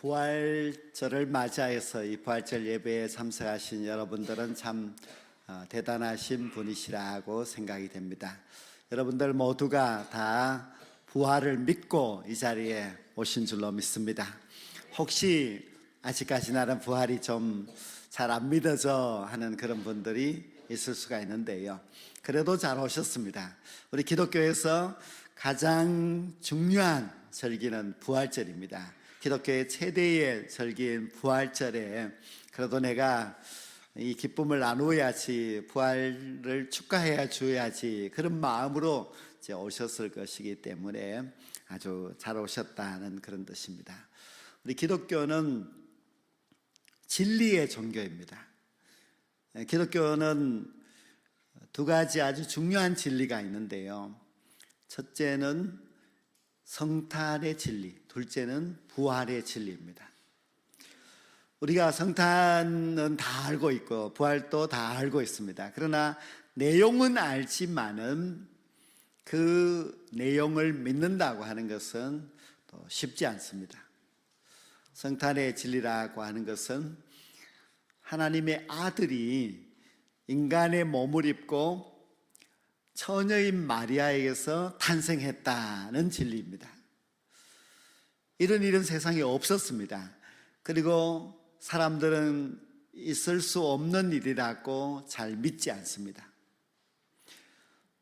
부활절을 맞이해서 이 부활절 예배에 참석하신 여러분들은 참 대단하신 분이시라고 생각이 됩니다. 여러분들 모두가 다 부활을 믿고 이 자리에 오신 줄로 믿습니다. 혹시 아직까지 나는 부활이 좀 잘 안 믿어져 하는 그런 분들이 있을 수가 있는데요, 그래도 잘 오셨습니다. 우리 기독교에서 가장 중요한 절기는 부활절입니다. 기독교의 최대의 절기인 부활절에 그래도 내가 이 기쁨을 나누어야지, 부활을 축하해야 줘야지, 그런 마음으로 이제 오셨을 것이기 때문에 아주 잘 오셨다는 그런 뜻입니다. 우리 기독교는 진리의 종교입니다. 기독교는 두 가지 아주 중요한 진리가 있는데요, 첫째는 성탄의 진리, 둘째는 부활의 진리입니다. 우리가 성탄은 다 알고 있고 부활도 다 알고 있습니다. 그러나 내용은 알지만은 그 내용을 믿는다고 하는 것은 또 쉽지 않습니다. 성탄의 진리라고 하는 것은 하나님의 아들이 인간의 몸을 입고 처녀인 마리아에게서 탄생했다는 진리입니다. 이런 일은 세상에 없었습니다. 그리고 사람들은 있을 수 없는 일이라고 잘 믿지 않습니다.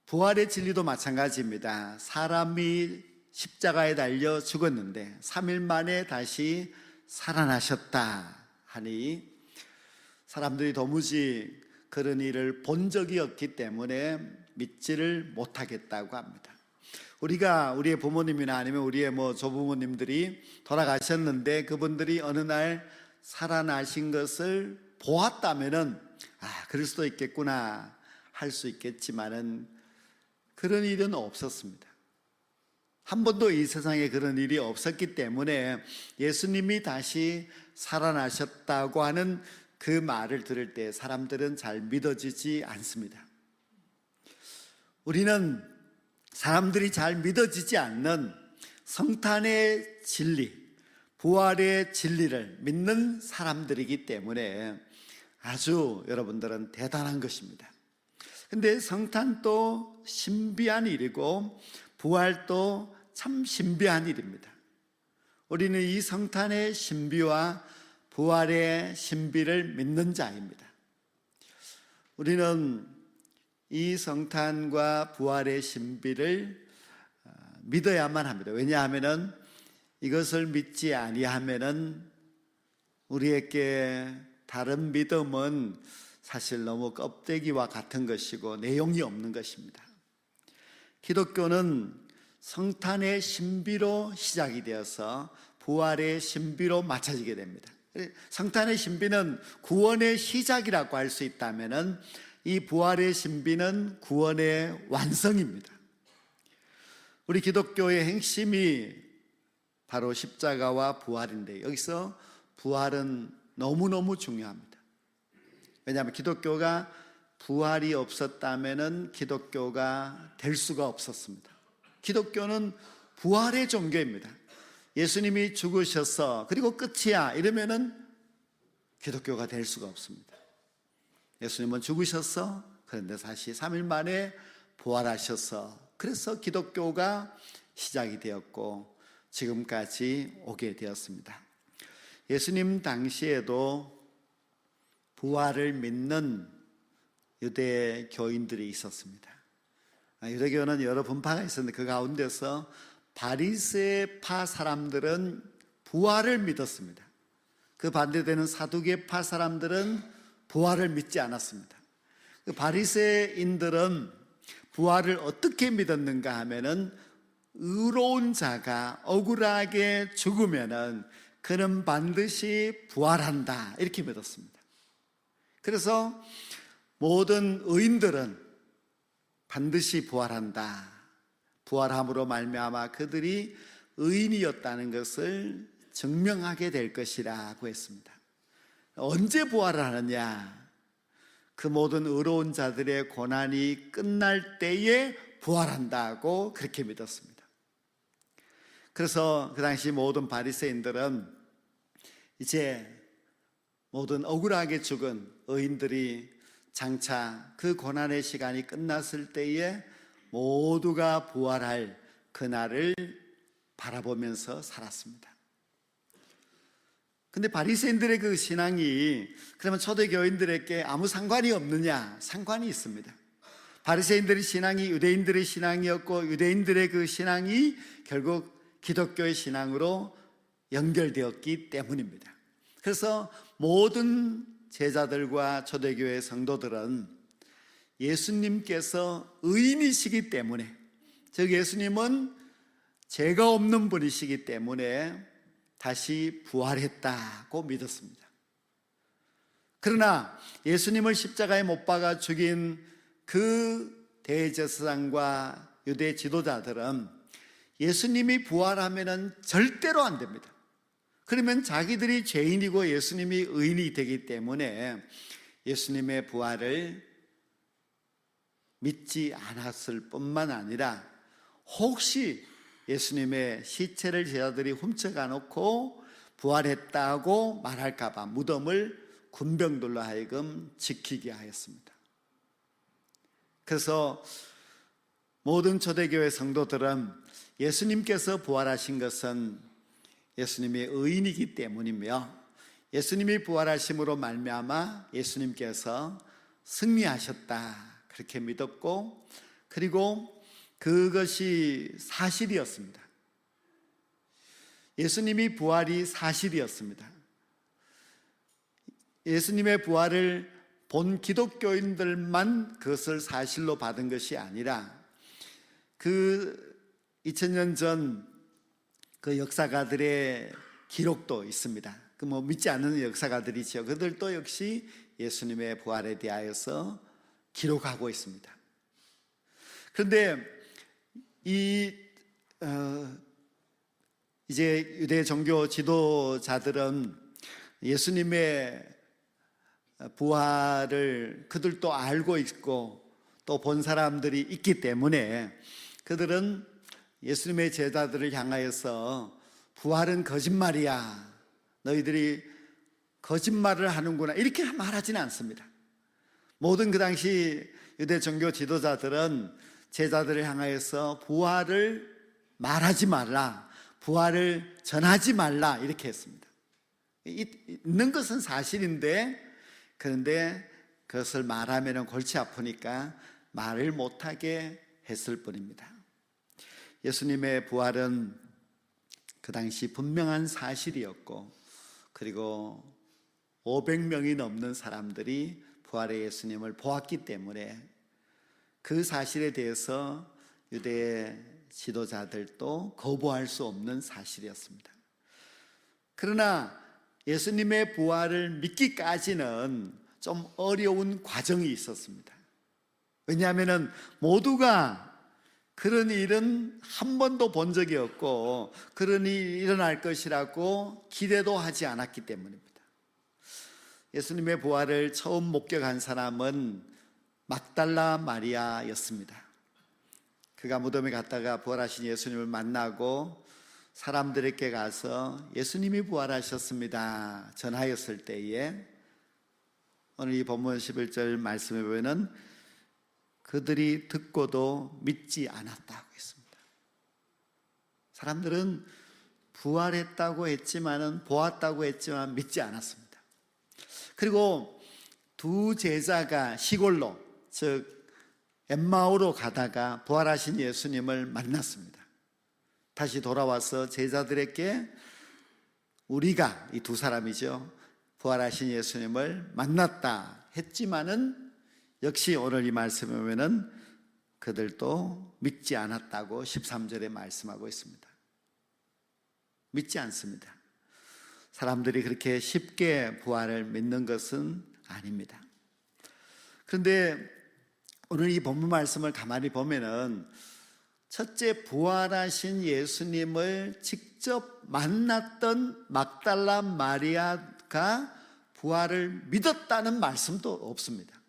부활의 진리도 마찬가지입니다. 사람이 십자가에 달려 죽었는데 3일 만에 다시 살아나셨다 하니 사람들이 도무지 그런 일을 본 적이 없기 때문에 믿지를 못하겠다고 합니다. 우리의 부모님이나 아니면 우리의 조부모님들이 돌아가셨는데 그분들이 어느 날 살아나신 것을 보았다면은 그럴 수도 있겠구나 할 수 있겠지만은 그런 일은 없었습니다. 한 번도 이 세상에 그런 일이 없었기 때문에 예수님이 다시 살아나셨다고 하는 그 말을 들을 때 사람들은 잘 믿어지지 않습니다. 우리는 사람들이 잘 믿어지지 않는 성탄의 진리, 부활의 진리를 믿는 사람들이기 때문에 아주 여러분들은 대단한 것입니다. 근데 성탄도 신비한 일이고 부활도 참 신비한 일입니다. 우리는 이 성탄의 신비와 부활의 신비를 믿는 자입니다. 우리는 이 성탄과 부활의 신비를 믿어야만 합니다. 왜냐하면 이것을 믿지 아니하면 우리에게 다른 믿음은 사실 너무 껍데기와 같은 것이고 내용이 없는 것입니다. 기독교는 성탄의 신비로 시작이 되어서 부활의 신비로 맞춰지게 됩니다. 성탄의 신비는 구원의 시작이라고 할 수 있다면 이 부활의 신비는 구원의 완성입니다. 우리 기독교의 핵심이 바로 십자가와 부활인데 여기서 부활은 너무너무 중요합니다. 왜냐하면 기독교가 부활이 없었다면 기독교가 될 수가 없었습니다. 기독교는 부활의 종교입니다. 예수님이 죽으셔서 그리고 끝이야 이러면은 기독교가 될 수가 없습니다. 예수님은 죽으셔서 그런데 다시 3일 만에 부활하셔서 그래서 기독교가 시작이 되었고 지금까지 오게 되었습니다. 예수님 당시에도 부활을 믿는 유대 교인들이 있었습니다. 유대교는 여러 분파가 있었는데 그 가운데서 바리새파 사람들은 부활을 믿었습니다. 그 반대되는 사두개파 사람들은 부활을 믿지 않았습니다. 그 바리새인들은 부활을 어떻게 믿었는가 하면은 의로운 자가 억울하게 죽으면은 그는 반드시 부활한다 이렇게 믿었습니다. 그래서 모든 의인들은 반드시 부활한다, 부활함으로 말미암아 그들이 의인이었다는 것을 증명하게 될 것이라고 했습니다. 언제 부활을 하느냐? 그 모든 의로운 자들의 고난이 끝날 때에 부활한다고 그렇게 믿었습니다. 그래서 그 당시 모든 바리새인들은 이제 모든 억울하게 죽은 의인들이 장차 그 고난의 시간이 끝났을 때에 모두가 부활할 그날을 바라보면서 살았습니다. 근데 바리새인들의 그 신앙이 그러면 초대교인들에게 아무 상관이 없느냐? 상관이 있습니다. 바리새인들의 신앙이 유대인들의 신앙이었고 유대인들의 그 신앙이 결국 기독교의 신앙으로 연결되었기 때문입니다. 그래서 모든 제자들과 초대교회 성도들은 예수님께서 의인이시기 때문에, 즉 예수님은 죄가 없는 분이시기 때문에 다시 부활했다고 믿었습니다. 그러나 예수님을 십자가에 못 박아 죽인 그 대제사장과 유대 지도자들은 예수님이 부활하면 절대로 안 됩니다. 그러면 자기들이 죄인이고 예수님이 의인이 되기 때문에 예수님의 부활을 믿지 않았을 뿐만 아니라 혹시 예수님의 시체를 제자들이 훔쳐가 놓고 부활했다고 말할까봐 무덤을 군병들로 하여금 지키게 하였습니다. 그래서 모든 초대교회 성도들은 예수님께서 부활하신 것은 예수님의 의인이기 때문이며 예수님이 부활하심으로 말미암아 예수님께서 승리하셨다 그렇게 믿었고, 그리고 그것이 사실이었습니다. 예수님이 부활이 사실이었습니다. 예수님의 부활을 본 기독교인들만 그것을 사실로 받은 것이 아니라 그 2000년 전 그 역사가들의 기록도 있습니다. 그 믿지 않는 역사가들이죠. 그들도 역시 예수님의 부활에 대하여서 기록하고 있습니다. 그런데 이제 유대 종교 지도자들은 예수님의 부활을 그들도 알고 있고 또 본 사람들이 있기 때문에 그들은 예수님의 제자들을 향하여서 부활은 거짓말이야, 너희들이 거짓말을 하는구나 이렇게 말하지는 않습니다. 모든 그 당시 유대 종교 지도자들은 제자들을 향하여서 부활을 말하지 말라, 부활을 전하지 말라 이렇게 했습니다. 있는 것은 사실인데 그런데 그것을 말하면 골치 아프니까 말을 못하게 했을 뿐입니다. 예수님의 부활은 그 당시 분명한 사실이었고, 그리고 500명이 넘는 사람들이 부활의 예수님을 보았기 때문에 그 사실에 대해서 유대 지도자들도 거부할 수 없는 사실이었습니다. 그러나 예수님의 부활을 믿기까지는 좀 어려운 과정이 있었습니다. 왜냐하면 모두가 그런 일은 한 번도 본 적이 없고 그런 일이 일어날 것이라고 기대도 하지 않았기 때문입니다. 예수님의 부활을 처음 목격한 사람은 막달라 마리아였습니다. 그가 무덤에 갔다가 부활하신 예수님을 만나고 사람들에게 가서 예수님이 부활하셨습니다 전하였을 때에 오늘 이 본문 11절 말씀에 보면 그들이 듣고도 믿지 않았다고 했습니다. 사람들은 부활했다고 했지만은 보았다고 했지만 믿지 않았습니다. 그리고 두 제자가 시골로, 즉 엠마오로 가다가 부활하신 예수님을 만났습니다. 다시 돌아와서 제자들에게 우리가, 이 두 사람이죠, 부활하신 예수님을 만났다 했지만은 역시 오늘 이 말씀에 보면은 그들도 믿지 않았다고 13절에 말씀하고 있습니다. 믿지 않습니다. 사람들이 그렇게 쉽게 부활을 믿는 것은 아닙니다. 그런데 오늘 이 본문 말씀을 가만히 보면은 첫째, 부활하신 예수님을 직접 만났던 막달라 마리아가 부활을 믿었다는 말씀도 없습니다.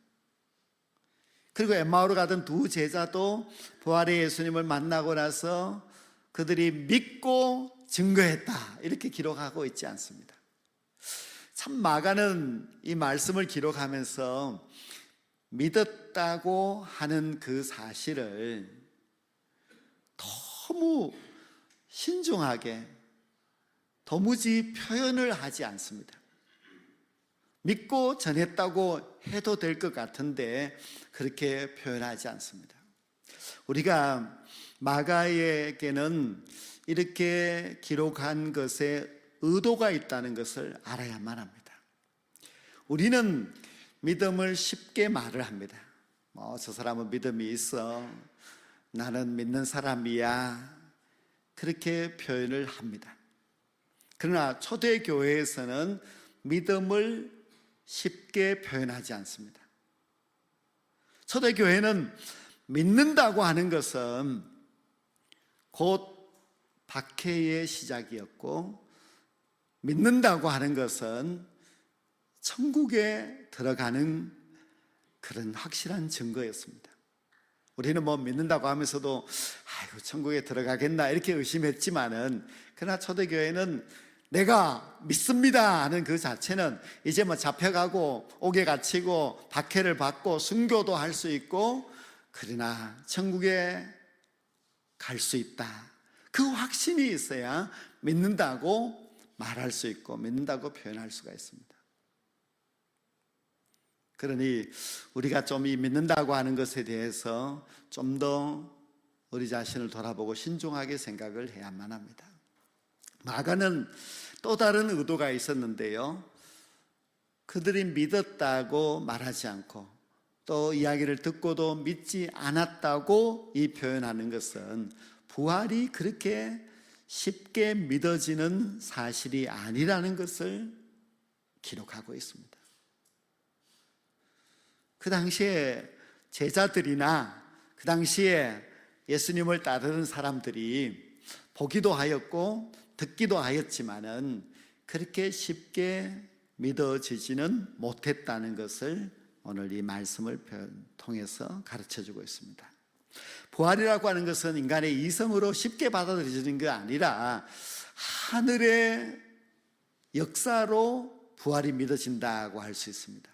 그리고 엠마오로 가던 두 제자도 부활의 예수님을 만나고 나서 그들이 믿고 증거했다 이렇게 기록하고 있지 않습니다. 참 마가는 이 말씀을 기록하면서 믿었다고 하는 그 사실을 너무 신중하게 도무지 표현을 하지 않습니다. 믿고 전했다고 해도 될 것 같은데 그렇게 표현하지 않습니다. 우리가 마가에게는 이렇게 기록한 것에 의도가 있다는 것을 알아야만 합니다. 우리는 믿음을 쉽게 말을 합니다. 저 사람은 믿음이 있어, 나는 믿는 사람이야, 그렇게 표현을 합니다. 그러나 초대교회에서는 믿음을 쉽게 표현하지 않습니다. 초대교회는 믿는다고 하는 것은 곧 박해의 시작이었고, 믿는다고 하는 것은 천국에 들어가는 그런 확실한 증거였습니다. 우리는 믿는다고 하면서도 아이고 천국에 들어가겠나 이렇게 의심했지만은, 그러나 초대교회는 내가 믿습니다 하는 그 자체는 이제 잡혀가고 옥에 갇히고 박해를 받고 순교도 할 수 있고, 그러나 천국에 갈 수 있다, 그 확신이 있어야 믿는다고 말할 수 있고 믿는다고 표현할 수가 있습니다. 그러니 우리가 좀 이 믿는다고 하는 것에 대해서 좀 더 우리 자신을 돌아보고 신중하게 생각을 해야만 합니다. 마가는 또 다른 의도가 있었는데요, 그들이 믿었다고 말하지 않고 또 이야기를 듣고도 믿지 않았다고 이 표현하는 것은 부활이 그렇게 쉽게 믿어지는 사실이 아니라는 것을 기록하고 있습니다. 그 당시에 제자들이나 그 당시에 예수님을 따르는 사람들이 보기도 하였고 듣기도 하였지만은 그렇게 쉽게 믿어지지는 못했다는 것을 오늘 이 말씀을 통해서 가르쳐주고 있습니다. 부활이라고 하는 것은 인간의 이성으로 쉽게 받아들여지는 게 아니라 하늘의 역사로 부활이 믿어진다고 할 수 있습니다.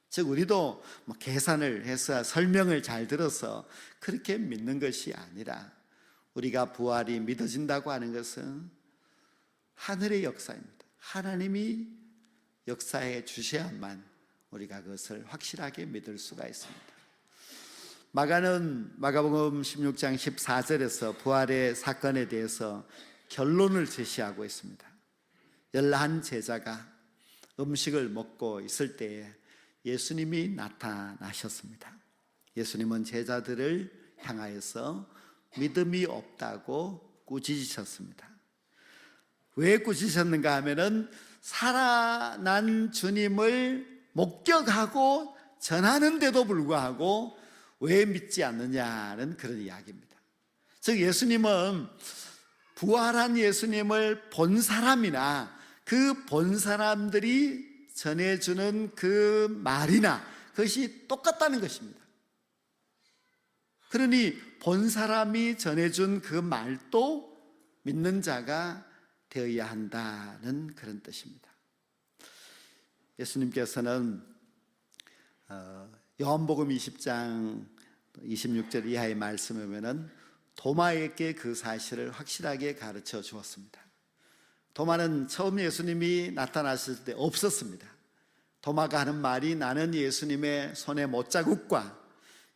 즉 우리도 계산을 해서 설명을 잘 들어서 그렇게 믿는 것이 아니라, 우리가 부활이 믿어진다고 하는 것은 하늘의 역사입니다. 하나님이 역사해 주셔야만 우리가 그것을 확실하게 믿을 수가 있습니다. 마가는 마가복음 16장 14절에서 부활의 사건에 대해서 결론을 제시하고 있습니다. 11 제자가 음식을 먹고 있을 때에 예수님이 나타나셨습니다. 예수님은 제자들을 향하여서 믿음이 없다고 꾸짖으셨습니다. 왜 꾸짖으셨는가 하면은 살아난 주님을 목격하고 전하는데도 불구하고 왜 믿지 않느냐는 그런 이야기입니다. 즉 예수님은 부활한 예수님을 본 사람이나 그 본 사람들이 전해주는 그 말이나 그것이 똑같다는 것입니다. 그러니 본 사람이 전해준 그 말도 믿는 자가 되어야 한다는 그런 뜻입니다. 예수님께서는 요한복음 20장 26절 이하의 말씀에 보면은 도마에게 그 사실을 확실하게 가르쳐 주었습니다. 도마는 처음 예수님이 나타났을 때 없었습니다. 도마가 하는 말이 나는 예수님의 손의 못자국과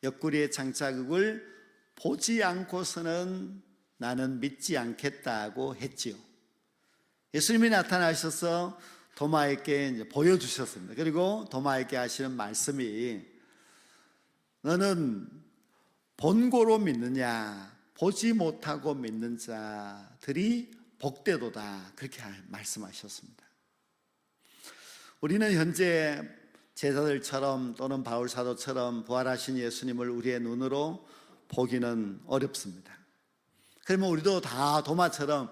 옆구리의 장자국을 보지 않고서는 나는 믿지 않겠다고 했지요. 예수님이 나타나셔서 도마에게 이제 보여주셨습니다. 그리고 도마에게 하시는 말씀이 너는 본고로 믿느냐 보지 못하고 믿는 자들이 복되도다, 그렇게 말씀하셨습니다. 우리는 현재 제자들처럼 또는 바울 사도처럼 부활하신 예수님을 우리의 눈으로 보기는 어렵습니다. 그러면 우리도 다 도마처럼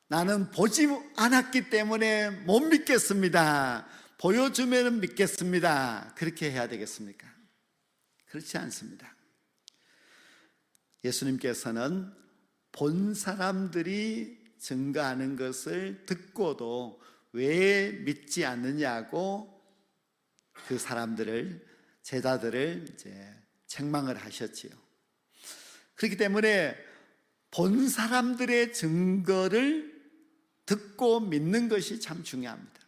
나는 보지 않았기 때문에 못 믿겠습니다, 보여주면 믿겠습니다, 그렇게 해야 되겠습니까? 그렇지 않습니다. 예수님께서는 본 사람들이 증거하는 것을 듣고도 왜 믿지 않느냐고 그 사람들을, 제자들을 이제 책망을 하셨지요. 그렇기 때문에 본 사람들의 증거를 듣고 믿는 것이 참 중요합니다.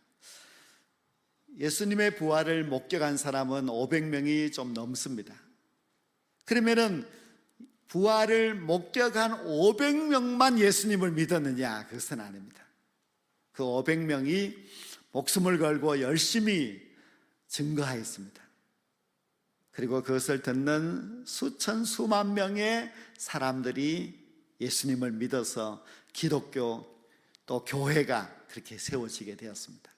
예수님의 부활을 목격한 사람은 500명이 좀 넘습니다. 그러면은 부활을 목격한 500명만 예수님을 믿었느냐? 그것은 아닙니다. 그 500명이 목숨을 걸고 열심히 증거하였습니다. 그리고 그것을 듣는 수천 수만 명의 사람들이 예수님을 믿어서 기독교 또 교회가 그렇게 세워지게 되었습니다.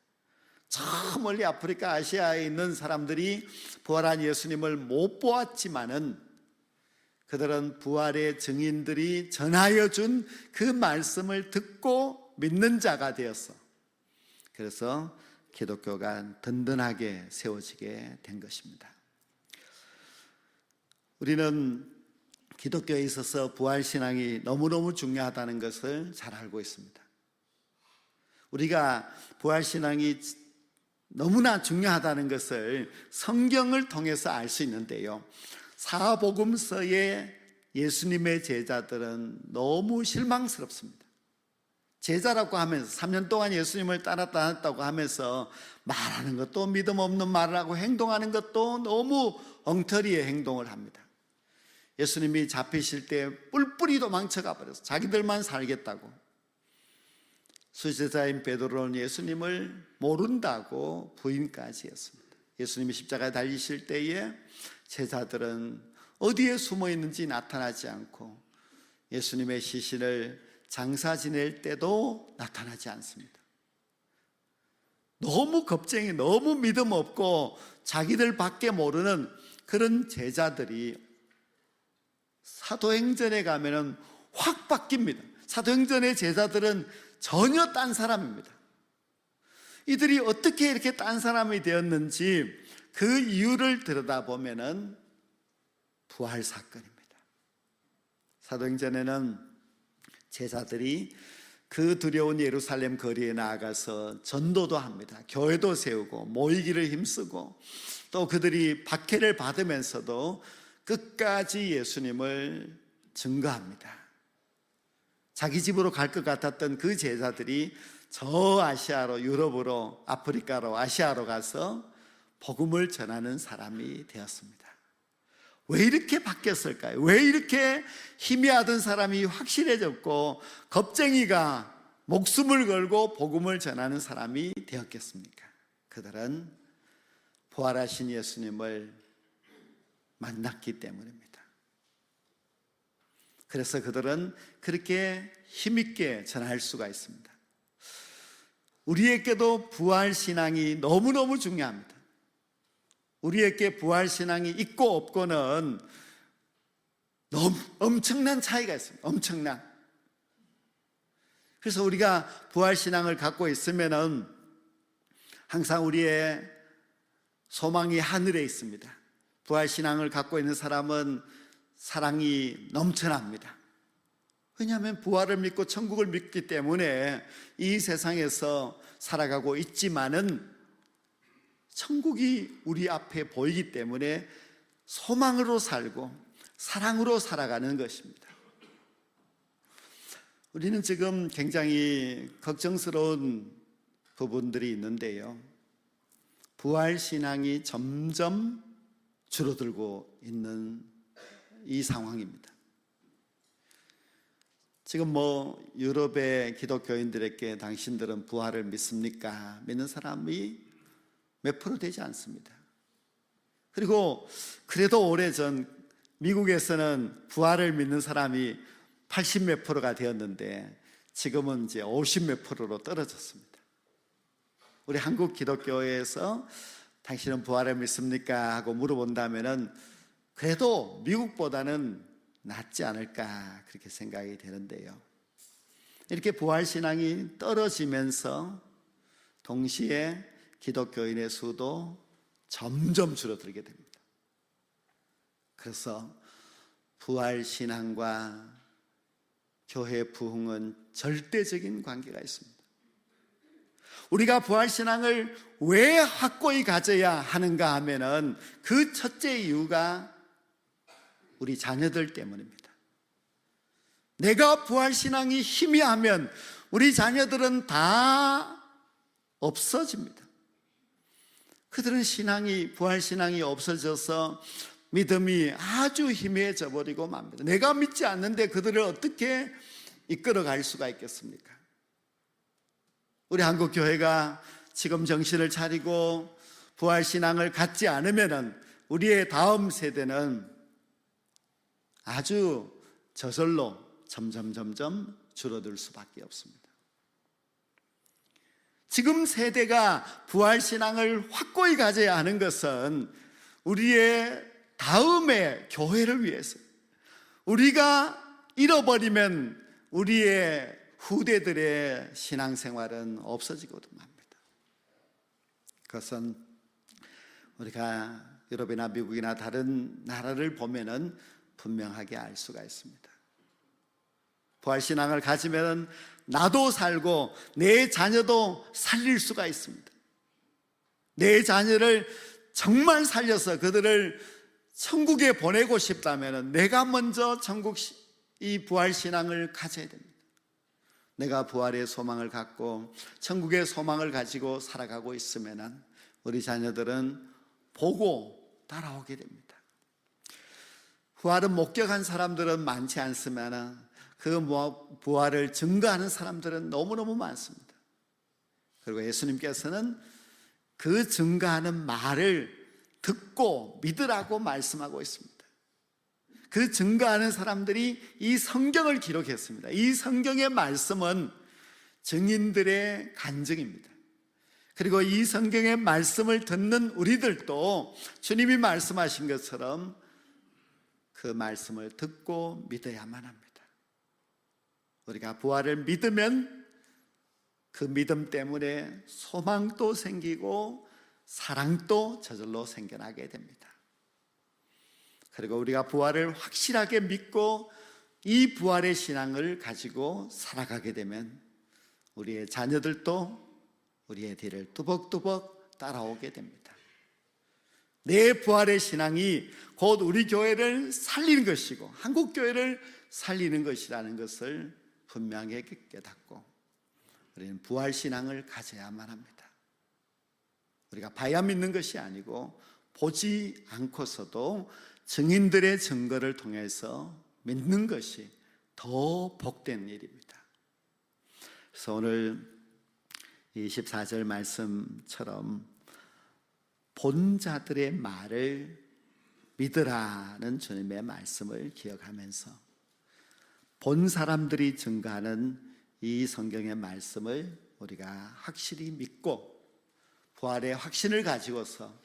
저 멀리 아프리카, 아시아에 있는 사람들이 부활한 예수님을 못 보았지만은 그들은 부활의 증인들이 전하여 준 그 말씀을 듣고 믿는 자가 되었어. 그래서 기독교가 든든하게 세워지게 된 것입니다. 우리는 기독교에 있어서 부활신앙이 너무너무 중요하다는 것을 잘 알고 있습니다. 우리가 부활신앙이 너무나 중요하다는 것을 성경을 통해서 알 수 있는데요, 사복음서의 예수님의 제자들은 너무 실망스럽습니다. 제자라고 하면서 3년 동안 예수님을 따랐다고 하면서 말하는 것도 믿음 없는 말을 하고 행동하는 것도 너무 엉터리의 행동을 합니다. 예수님이 잡히실 때 뿔뿔이 도망쳐가 버려서 자기들만 살겠다고, 수제자인 베드로는 예수님을 모른다고 부인까지 했습니다. 예수님이 십자가에 달리실 때에 제자들은 어디에 숨어 있는지 나타나지 않고 예수님의 시신을 장사 지낼 때도 나타나지 않습니다. 너무 겁쟁이, 너무 믿음 없고 자기들밖에 모르는 그런 제자들이 사도행전에 가면은 확 바뀝니다. 사도행전의 제자들은 전혀 딴 사람입니다. 이들이 어떻게 이렇게 딴 사람이 되었는지 그 이유를 들여다보면은 부활 사건입니다. 사도행전에는 제자들이 그 두려운 예루살렘 거리에 나아가서 전도도 합니다. 교회도 세우고 모이기를 힘쓰고, 또 그들이 박해를 받으면서도 끝까지 예수님을 증거합니다. 자기 집으로 갈 것 같았던 그 제자들이 저 아시아로, 유럽으로, 아프리카로, 아시아로 가서 복음을 전하는 사람이 되었습니다. 왜 이렇게 바뀌었을까요? 왜 이렇게 희미하던 사람이 확실해졌고 겁쟁이가 목숨을 걸고 복음을 전하는 사람이 되었겠습니까? 그들은 부활하신 예수님을 만났기 때문입니다. 그래서 그들은 그렇게 힘있게 전할 수가 있습니다. 우리에게도 부활신앙이 너무너무 중요합니다. 우리에게 부활신앙이 있고 없고는 너무 엄청난 차이가 있습니다. 엄청난. 그래서 우리가 부활신앙을 갖고 있으면은 항상 우리의 소망이 하늘에 있습니다. 부활신앙을 갖고 있는 사람은 사랑이 넘쳐납니다. 왜냐하면 부활을 믿고 천국을 믿기 때문에 이 세상에서 살아가고 있지만은 천국이 우리 앞에 보이기 때문에 소망으로 살고 사랑으로 살아가는 것입니다. 우리는 지금 굉장히 걱정스러운 부분들이 있는데요, 부활신앙이 점점 줄어들고 있는 이 상황입니다. 지금 유럽의 기독교인들에게 당신들은 부활을 믿습니까? 믿는 사람이 몇 프로 되지 않습니다. 그리고 그래도 오래전 미국에서는 부활을 믿는 사람이 80 몇 프로가 되었는데 지금은 이제 50 몇 프로로 떨어졌습니다. 우리 한국 기독교에서 당신은 부활을 믿습니까? 하고 물어본다면은 그래도 미국보다는 낫지 않을까 그렇게 생각이 되는데요, 이렇게 부활신앙이 떨어지면서 동시에 기독교인의 수도 점점 줄어들게 됩니다. 그래서 부활신앙과 교회 부흥은 절대적인 관계가 있습니다. 우리가 부활신앙을 왜 확고히 가져야 하는가 하면은 그 첫째 이유가 우리 자녀들 때문입니다. 내가 부활신앙이 희미하면 우리 자녀들은 다 없어집니다. 그들은 부활신앙이 없어져서 믿음이 아주 희미해져 버리고 맙니다. 내가 믿지 않는데 그들을 어떻게 이끌어갈 수가 있겠습니까? 우리 한국교회가 지금 정신을 차리고 부활신앙을 갖지 않으면 우리의 다음 세대는 아주 저절로 점점 줄어들 수밖에 없습니다. 지금 세대가 부활신앙을 확고히 가져야 하는 것은 우리의 다음의 교회를 위해서, 우리가 잃어버리면 우리의 후대들의 신앙생활은 없어지거든 합니다. 그것은 우리가 유럽이나 미국이나 다른 나라를 보면은 분명하게 알 수가 있습니다. 부활신앙을 가지면 나도 살고 내 자녀도 살릴 수가 있습니다. 내 자녀를 정말 살려서 그들을 천국에 보내고 싶다면 내가 먼저 이 부활신앙을 가져야 됩니다. 내가 부활의 소망을 갖고 천국의 소망을 가지고 살아가고 있으면 우리 자녀들은 보고 따라오게 됩니다. 부활을 목격한 사람들은 많지 않으나 그 부활을 증거하는 사람들은 너무너무 많습니다. 그리고 예수님께서는 그 증거하는 말을 듣고 믿으라고 말씀하고 있습니다. 그 증거하는 사람들이 이 성경을 기록했습니다. 이 성경의 말씀은 증인들의 간증입니다. 그리고 이 성경의 말씀을 듣는 우리들도 주님이 말씀하신 것처럼 그 말씀을 듣고 믿어야만 합니다. 우리가 부활을 믿으면 그 믿음 때문에 소망도 생기고 사랑도 저절로 생겨나게 됩니다. 그리고 우리가 부활을 확실하게 믿고 이 부활의 신앙을 가지고 살아가게 되면 우리의 자녀들도 우리의 뒤를 뚜벅뚜벅 따라오게 됩니다. 내 부활의 신앙이 곧 우리 교회를 살리는 것이고 한국교회를 살리는 것이라는 것을 분명하게 깨닫고 우리는 부활신앙을 가져야만 합니다. 우리가 봐야 믿는 것이 아니고 보지 않고서도 증인들의 증거를 통해서 믿는 것이 더 복된 일입니다. 그래서 오늘 24절 말씀처럼 본 자들의 말을 믿으라는 주님의 말씀을 기억하면서 본 사람들이 증거하는 이 성경의 말씀을 우리가 확실히 믿고 부활의 확신을 가지고서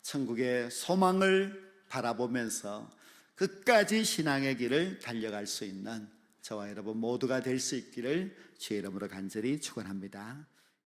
천국의 소망을 바라보면서 끝까지 신앙의 길을 달려갈 수 있는 저와 여러분 모두가 될 수 있기를 주의 이름으로 간절히 축원합니다.